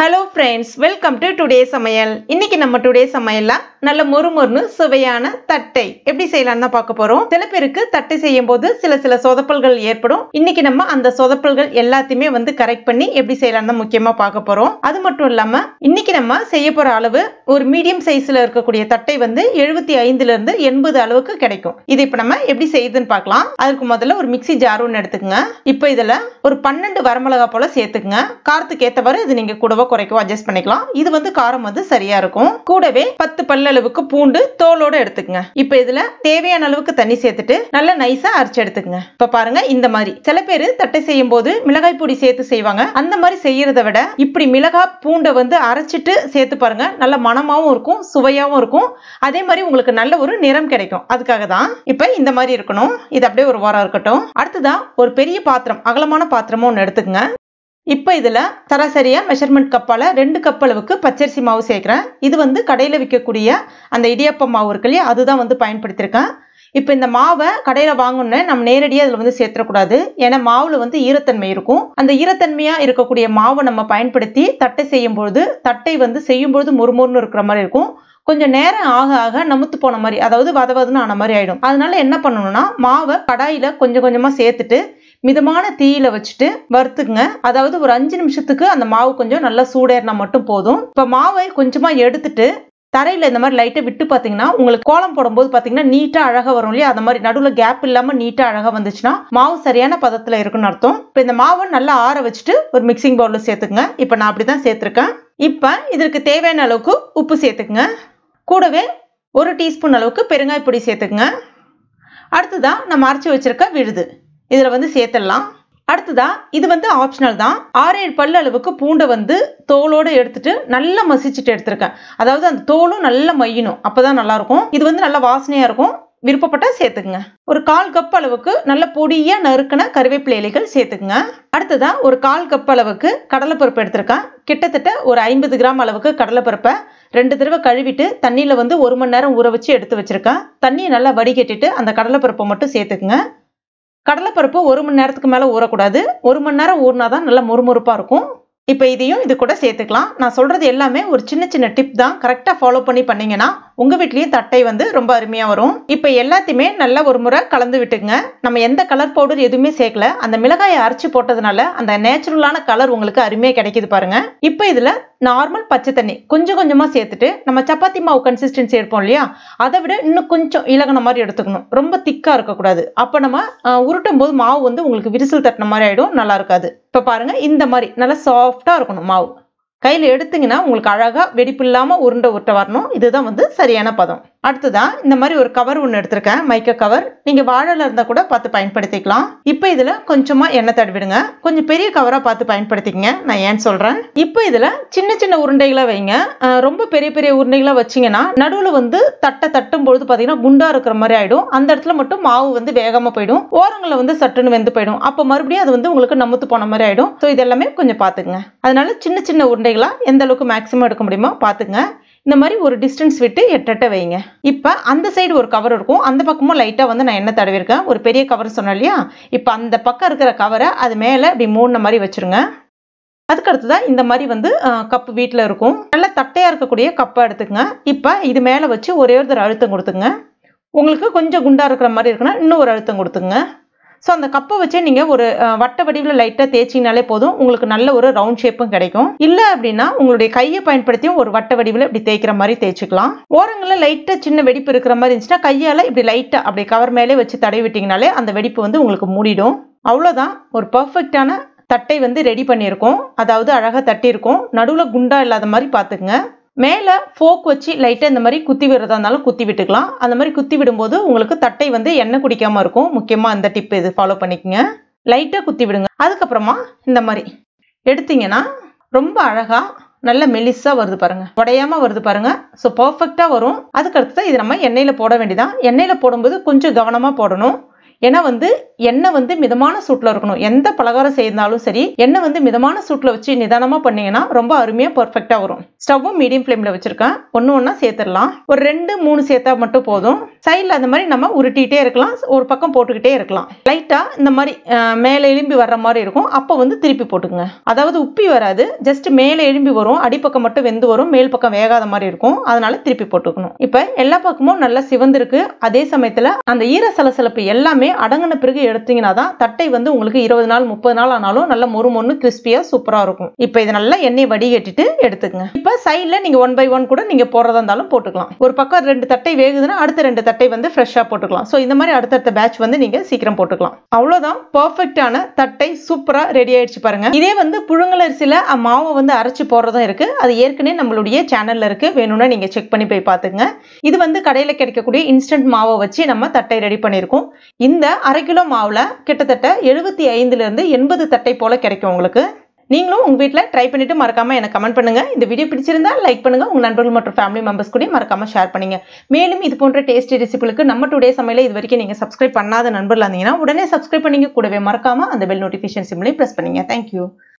Hello friends, welcome to today's Samayal. இன்னைக்கு நம்ம today's Samayalல நல்ல மொறுமொறுன்னு சுவையான தட்டை எப்படி செய்யலாம்னு பார்க்க போறோம். சில பேருக்கு தட்டை செய்யும்போது சில சொதப்பல்கள் ஏற்படும். இன்னைக்கு நம்ம அந்த சொதப்பல்கள் எல்லாத்தையுமே கரெக்ட் பண்ணி எப்படி செய்யலாம்னு முக்கியமா பார்க்க போறோம். அது மட்டும் இல்லாம இன்னைக்கு நம்ம செய்ய போற அளவு ஒரு மீடியம் சைஸ்ல இருக்கக்கூடிய தட்டை 75 ல இருந்து 80 அளவுக்கு கிடைக்கும். இது இப்ப நம்ம எப்படி செய்யுதுன்னு பார்க்கலாம். அதுக்கு முதல்ல ஒரு மிக்ஸி ஜார் ஒன்னு எடுத்துக்கங்க. இப்போ இதல ஒரு 12 வரமிளகா போல சேர்த்துக்கங்க. காரத்துக்கு ஏத்தவாறு இது நீங்க கூடவோ குறைக்கவோ அட்ஜஸ்ட் பண்ணிக்கலாம். இது காரம் சரியா இருக்கும். கூடவே 10 பல் அளவுக்கு பூண்டு தோலோட எடுத்துக்கங்க. இப்போ இதுல தேவையான அளவுக்கு தண்ணி சேர்த்துட்டு நல்லா நைஸா அரைச்சு எடுத்துக்கங்க. இப்ப பாருங்க இந்த மாதிரி சில பேர் தட்டை செய்யும் போது மிளகாய் பொடி சேர்த்து செய்வாங்க. அந்த மாதிரி செய்யறதை விட இப்படி மிளகாய் பூண்டை அரைச்சிட்டு சேர்த்து பாருங்க. நல்ல மணமாவும் இருக்கும், சுவையாவும் இருக்கும். அதே மாதிரி உங்களுக்கு நல்ல ஒரு நிறம் கிடைக்கும். அதுக்காக தான் இப்ப இந்த மாதிரி இருக்கணும். இது அப்படியே ஒரு வாரம் இருக்கட்டும். அடுத்ததான் ஒரு பெரிய பாத்திரம், அகலமான பாத்திரமும் ஒன்று எடுத்துக்கங்க. இப்போ இதுல சராசரியா மெஷர்மெண்ட் கப்பால 2 கப் அளவுக்கு பச்சரிசி மாவு சேர்க்கிறேன். இது கடையில விற்கக்கூடிய அந்த இடியாப்ப மாவு இருக்கு இல்லையா, அதுதான் பயன்படுத்தியிருக்கேன். இப்போ இந்த மாவை கடையில வாங்கணும்னு நம்ம நேரடியாக அதில் சேர்த்துக்கூடாது. ஏன்னா மாவுல ஈரத்தன்மை இருக்கும். அந்த ஈரத்தன்மையா இருக்கக்கூடிய மாவை நம்ம பயன்படுத்தி தட்டை செய்யும் பொழுது தட்டை செய்யும்போது மொறுமொறுன்னு இருக்கிற மாதிரி இருக்கும். கொஞ்சம் நேரம் ஆக ஆக நமுத்து போன மாதிரி, அதாவது வதவதுன்னு ஆன மாதிரி ஆயிடும். அதனால என்ன பண்ணணும்னா மாவை கடாயில கொஞ்சம் கொஞ்சமா சேர்த்துட்டு மிதமான தீயில வச்சுட்டு வறுத்துக்குங்க. அதாவது ஒரு 5 நிமிஷத்துக்கு அந்த மாவு கொஞ்சம் நல்லா சூடேறினா மட்டும் போதும். இப்ப மாவை கொஞ்சமா எடுத்துட்டு தரையில இந்த மாதிரி லைட்டை விட்டு பாத்தீங்கன்னா உங்களுக்கு கோலம் போடும்போது பாத்தீங்கன்னா நீட்டா அழகா வரும் இல்லையா, அந்த மாதிரி நடுவுல கேப் இல்லாம நீட்டா அழகா வந்துச்சுன்னா மாவு சரியான பதத்துல இருக்குன்னு அர்த்தம். இப்ப இந்த மாவை நல்லா ஆற வச்சுட்டு ஒரு மிக்சிங் பவுல்ல சேர்த்துக்குங்க. இப்ப நான் அப்படிதான் சேர்த்திருக்கேன். இப்ப இதற்கு தேவையான அளவுக்கு உப்பு சேர்த்துக்குங்க. கூடவே 1 டீஸ்பூன் அளவுக்கு பெருங்காய பொடி சேர்த்துக்குங்க. அடுத்ததான் நம்ம அரைச்சி வச்சிருக்க விழுது இதுல சேர்த்துடலாம். அடுத்ததா இது ஆப்ஷனல் தான். 6-7 பல் அளவுக்கு பூண்டை தோலோட எடுத்துட்டு நல்லா மசிச்சுட்டு எடுத்திருக்கேன். அதாவது அந்த தோலும் நல்லா மையணும், அப்பதான் நல்லா இருக்கும். இது நல்ல வாசனையா இருக்கும். விருப்பப்பட்ட சேர்த்துக்குங்க. ஒரு 1/4 கப் அளவுக்கு நல்ல பொடியா நறுக்கின கருவேப்பிலை இலைகள் சேர்த்துக்குங்க. அடுத்ததா ஒரு 1/4 கப் அளவுக்கு கடலைப்பருப்பு எடுத்திருக்கேன். கிட்டத்தட்ட ஒரு 50 கிராம் அளவுக்கு கடலைப்பருப்பை 2 தடவை கழுவிட்டு தண்ணியில 1 மணி நேரம் ஊற வச்சு எடுத்து வச்சிருக்கேன். தண்ணியை நல்லா வடிகட்டிட்டு அந்த கடலைப்பருப்பை மட்டும் சேர்த்துக்குங்க. கடலைப்பருப்பு 1 மணி நேரத்துக்கு மேல ஊறக்கூடாது. 1 மணி நேரம் ஊறினாதான் நல்லா மொறுமொறுப்பா இருக்கும். இப்போ இதையும் இது கூட சேர்த்துக்கலாம். நான் சொல்றது எல்லாமே ஒரு சின்ன டிப் தான். கரெக்டா ஃபாலோ பண்ணி பண்ணீங்கன்னா உங்க வீட்லயும் தட்டை ரொம்ப அருமையா வரும். இப்போ எல்லாத்தையுமே நல்லா ஒரு முறை கலந்து விட்டுங்க. நம்ம எந்த கலர் பவுடர் எதுவுமே சேர்க்கல. அந்த மிளகாயை அரைச்சு போட்டதுனால அந்த நேச்சுரலான கலர் உங்களுக்கு அருமையா கிடைக்குது பாருங்க. இப்போ இதுல நார்மல் பச்சை தண்ணி கொஞ்சம் கொஞ்சமா சேர்த்துட்டு நம்ம சப்பாத்தி மாவு கன்சிஸ்டன்சி எடுப்போம் இல்லையா, அதை விட இன்னும் கொஞ்சம் இலகுன மாதிரி எடுத்துக்கணும். ரொம்ப திக்கா இருக்கக்கூடாது. அப்ப நம்ம உருட்டும் போது மாவு உங்களுக்கு விரிசல் தட்டின மாதிரி ஆயிடும், நல்லா இருக்காது. இப்ப பாருங்க இந்த மாதிரி நல்லா சாஃப்டா இருக்கணும் மாவு. கையில எடுத்தீங்கன்னா உங்களுக்கு அழகா வெடிப்பு இல்லாம உருண்டை வரணும். இதுதான் சரியான பதம். அடுத்ததான் இந்த மாதிரி ஒரு கவர் ஒன்று எடுத்திருக்கேன், மைக்கா கவர். நீங்க வாழைல இருந்தா கூட பார்த்து பயன்படுத்திக்கலாம். இப்போ இதுல கொஞ்சமா எண்ணெய் தடவிடுங்க. கொஞ்சம் பெரிய கவரா பார்த்து பயன்படுத்திக்கங்க. நான் ஏன் சொல்றேன், இப்போ இதுல சின்ன உருண்டைகளை வைங்க. ரொம்ப பெரிய உருண்டைகளா வச்சீங்கன்னா நடுவுல தட்டை தட்டும் பொழுது பாத்தீங்கன்னா குண்டா இருக்கிற மாதிரி ஆயிடும். அந்த இடத்துல மட்டும் மாவு வேகமா போயிடும். ஓரங்களை சட்டுன்னு வெந்து போயிடும். அப்ப மறுபடியும் அது உங்களுக்கு நமுத்து போன மாதிரி ஆயிடும். ஸோ இதெல்லாமே கொஞ்சம் பாத்துங்க. அதனால சின்ன உருண்டைகளா எந்த அளவுக்கு மேக்ஸிமம் எடுக்க முடியுமோ பாத்துங்க. இந்த மாதிரி ஒரு டிஸ்டன்ஸ் விட்டு எட்ட வைங்க. இப்ப அந்த சைடு ஒரு கவர் இருக்கும், அந்த பக்கமும் லைட்டா நான் எண்ணெய் தடவிருக்கேன். ஒரு பெரிய கவர் சொன்னேன் இல்லையா, இப்ப அந்த பக்கம் இருக்கிற கவரை அது மேல இப்படி மூடின மாதிரி வச்சிருங்க. அதுக்கு அடுத்துதான் இந்த மாதிரி கப்பு வீட்டுல இருக்கும். நல்லா தட்டையா இருக்கக்கூடிய கப்பை எடுத்துக்கங்க. இப்ப இது மேல வச்சு ஒரே ஒரு அழுத்தம் கொடுத்துங்க. உங்களுக்கு கொஞ்சம் குண்டா இருக்கிற மாதிரி இருக்குன்னா இன்னும் ஒரு அழுத்தம் கொடுத்துங்க. ஸோ அந்த கப்பை வச்சே நீங்கள் ஒரு வட்ட வடிவில் லைட்டாக தேய்ச்சிங்கனாலே போதும். உங்களுக்கு நல்ல ஒரு ரவுண்ட் ஷேப்பும் கிடைக்கும். இல்லை அப்படின்னா உங்களுடைய கையை பயன்படுத்தியும் ஒரு வட்ட வடிவில் இப்படி தேய்க்கிற மாதிரி தேய்ச்சிக்கலாம். ஓரங்களில் லைட்டாக சின்ன வெடிப்பு இருக்கிற மாதிரி இருந்துச்சுன்னா கையால் இப்படி லைட்டாக அப்படி கவர் மேலே வச்சு தடவி விட்டிங்கனாலே அந்த வெடிப்பு உங்களுக்கு மூடிடும். அவ்வளோதான், ஒரு பர்ஃபெக்டான தட்டை ரெடி பண்ணியிருக்கோம். அதாவது அழகாக தட்டியிருக்கோம். நடுவில் குண்டா இல்லாத மாதிரி பார்த்துக்குங்க. மேல ஃபோக் வச்சு லைட்டா இந்த மாதிரி குத்தி விடுறதா இருந்தாலும் குத்தி விட்டுக்கலாம். அந்த மாதிரி குத்தி விடும்போது உங்களுக்கு தட்டை எண்ணெய் குடிக்காம இருக்கும். முக்கியமா அந்த டிப் இது ஃபாலோ பண்ணிக்கங்க. லைட்டா குத்தி விடுங்க. அதுக்கப்புறமா இந்த மாதிரி எடுத்தீங்கன்னா ரொம்ப அழகா நல்ல மெலிசா வருது பாருங்க, உடையாம வருது பாருங்க. ஸோ பர்ஃபெக்டா வரும். அதுக்கு அடுத்து இது நம்ம எண்ணெயில போட வேண்டியதான். எண்ணெயில போடும்போது கொஞ்சம் கவனமா போடணும். ஏன்னா வந்து எண்ணெய் வந்து மிதமான சூட்டில் இருக்கணும். எந்த பலகாரம் செய்தாலும் சரி எண்ணெய் வந்து மிதமான சூட்டில் வச்சு நிதானமாக பண்ணீங்கன்னா ரொம்ப அருமையாக பர்ஃபெக்டாக வரும். ஸ்டவ்வும் மீடியம் ஃப்ளேமில் வச்சுருக்கேன். ஒன்றா சேர்த்துடலாம். ஒரு 2-3 சேர்த்தா மட்டும் போதும். சைடில் அந்த மாதிரி நம்ம உருட்டிகிட்டே இருக்கலாம். ஒரு பக்கம் போட்டுக்கிட்டே இருக்கலாம். லைட்டாக இந்த மாதிரி மேலே எலும்பி வர்ற மாதிரி இருக்கும். அப்போ வந்து திருப்பி போட்டுக்குங்க. அதாவது உப்பி வராது, ஜஸ்ட் மேலே எலும்பி வரும். அடிப்பக்கம் மட்டும் வெந்து வரும், மேல் பக்கம் வேகாத மாதிரி இருக்கும். அதனால திருப்பி போட்டுக்கணும். இப்போ எல்லா பக்கமும் நல்லா சிவந்திருக்கு. அதே சமயத்தில் அந்த ஈர சலசலப்பு எல்லாமே அடங்கின பிறகு எடுத்தீங்கன்னா தான் தட்டை வந்து உங்களுக்கு 20 நாள் 30 நாள் ஆனாலும் நல்ல மொறு கிறிஸ்பியா சூப்பரா இருக்கும். இப்போ இது நல்லா எண்ணெய் வடிகட்டிட்டு எடுத்துக்கங்க. இப்போ சைடுல நீங்க 1 by 1 கூட நீங்க போறதா இருந்தாலும் போட்டுக்கலாம். ஒரு பக்கம் 2 தட்டை வேகுதுன்னா அடுத்த 2 தட்டை வந்து ஃப்ரெஷ்ஷா போட்டுக்கலாம். ஸோ இந்த மாதிரி அடுத்தடுத்த பேட்ச் வந்து நீங்க சீக்கிரம் போட்டுக்கலாம். அவ்வளவுதான், பர்ஃபெக்டான தட்டை சூப்பரா ரெடி ஆயிடுச்சு பாருங்க. இதே வந்து புழுங்கல் அரிசியில மாவை வந்து அரைச்சு போடுறதும் இருக்கு. அது ஏற்கனவே நம்மளுடைய சேனல்ல இருக்கு, வேணும்னா நீங்க செக் பண்ணி போய் பாத்துங்க. இது வந்து கடையில கிடைக்கக்கூடிய இன்ஸ்டன்ட் மாவை வச்சு நம்ம தட்டை ரெடி பண்ணிருக்கோம். இந்த 1/2 கிலோ மாவுல கிட்டத்தட்ட 75 இருந்து 80 தட்டை போல கிடைக்கும் உங்களுக்கு. நீங்களும் உங்க வீட்ல ட்ரை பண்ணிட்டு மறக்காம எனக்கு கமெண்ட் பண்ணுங்க. இந்த வீடியோ பிடிச்சிருந்தா லைக் பண்ணுங்க. உங்க நண்பர்கள் மற்றும் ஃபேமிலி மெம்பர்ஸ் கூட மறக்காம ஷேர் பண்ணுங்க. மேலும் இது போன்ற டேஸ்டி ரெசிபிகளுக்கு நம்ம டுடே சமையலை இது வரைக்கும் நீங்க சப்ஸ்கிரைப் பண்ணாத நண்பர்களா இருந்தீங்கன்னா உடனே சப்ஸ்கிரைப் பண்ணிங்க. கூடவே மறக்காம அந்த பெல் நோட்டிஃபிகேஷன் சிம்லையும் பிரஸ் பண்ணுங்க. தேங்க்யூ.